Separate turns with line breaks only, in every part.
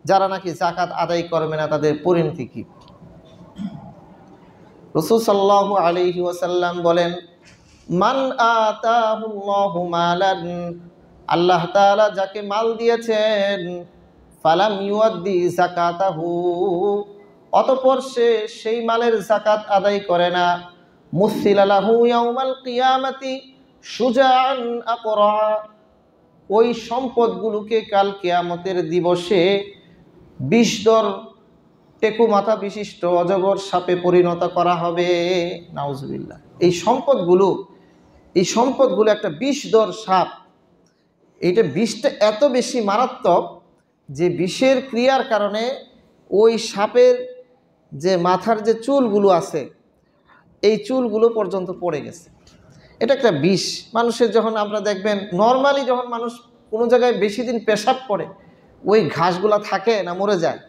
যারা নাকি যাকাত আদায় করবে না তাদের পরিণতি কি? রাসূল সাল্লাল্লাহু আলাইহি ওয়াসাল্লাম বলেন, মান আতাহুল্লাহু মালান, আল্লাহ তাআলা যাকে মাল দিয়েছেন, ফালাম ইউআদ্দি যাকাতাহু, অতঃপর সে সেই মালের যাকাত আদায় করে না, মুসিলা লাহু ইয়াউমাল কিয়ামাতি শুজাআন আকরা, ওই সম্পদগুলোকে কাল কিয়ামতের দিবসে বিষধর টেকু মাথা বিশিষ্ট অজগর সাপে পরিণত করা হবে। নাউজুবিল্লাহ। এই সম্পদগুলো একটা বিষধর সাপ। এইটা বিষটা এত বেশি মারাত্মক যে বিষের ক্রিয়ার কারণে ওই সাপের যে মাথার যে চুলগুলো আছে এই চুলগুলো পর্যন্ত পড়ে গেছে। এটা একটা বিষ। মানুষের যখন আমরা দেখবেন নর্মালি যখন মানুষ কোনো জায়গায় বেশি দিন পেশাব করে ওই ঘাসগুলা থাকে না, মরে যায়।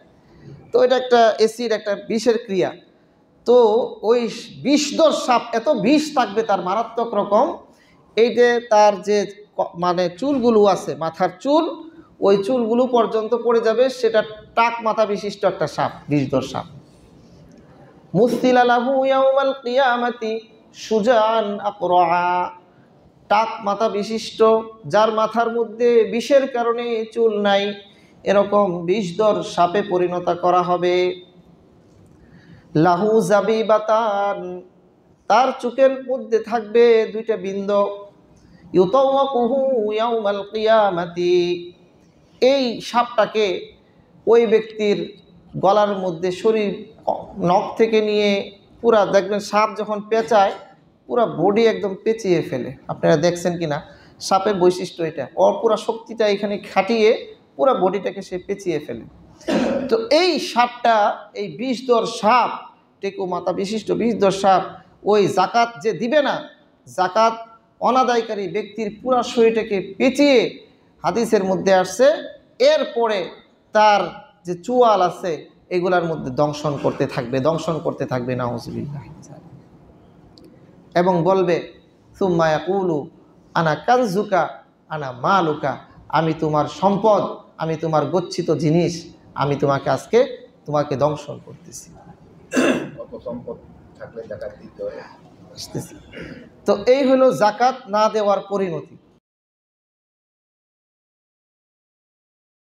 তো এটা একটা অ্যাসিড, একটা বিষের ক্রিয়া। তো ওই বিষধর সাপ এত বিষ থাকবে তার মারাত্মক রকম, এইটা তার যে মানে চুলগুলো আছে মাথার চুল, ওই চুলগুলো পর্যন্ত পড়ে যাবে। সেটা টাক মাথা বিশিষ্ট একটা সাপ, বিষধর সাপ। মুসিলা লাহু ইয়াউমাল কিয়ামাতি শুজাআন আকরা, টাক মাথা বিশিষ্ট, যার মাথার মধ্যে বিষের কারণে চুল নাই, এরকম বিষধর সাপে পরিণত করা হবে। লাহু জাবিবাতান, তার চোখের মধ্যে থাকবে দুইটা বিন্দু। ইউতাওয়াকুহু ইয়াউমাল কিয়ামাতি, এই সাপটাকে ওই ব্যক্তির গলার মধ্যে শরীর নখ থেকে নিয়ে পুরা দেখবেন সাপ যখন পেঁচায় পুরা বডি একদম পেঁচিয়ে ফেলে। আপনারা দেখছেন কি না? সাপের বৈশিষ্ট্য এটা, ওর পুরা শক্তিটা এখানে খাটিয়ে পুরা বডিটাকে সে পেঁচিয়ে ফেলে। তো এই সাপটা, এই বিষধর সাপ, টেকু মাথা বিশিষ্ট বিষধর সাপ, ওই জাকাত যে দিবে না, জাকাত অনাদায়কারী ব্যক্তির পুরা শরীরটাকে পেঁচিয়ে, হাদিসের মধ্যে আসছে, এরপরে তার যে চুয়াল আছে এগুলার মধ্যে দংশন করতে থাকবে নাউজুবিল্লাহ। এবং বলবে সুম্মা ইয়াকুলু আনা কানজুকা আনা মালুকা, আমি তোমার সম্পদ, আমি তোমার গচ্ছিত জিনিস, আমি তোমাকে আজকে দংশন করতেছি। তো এই হলো জাকাত না দেওয়ার পরিণতি।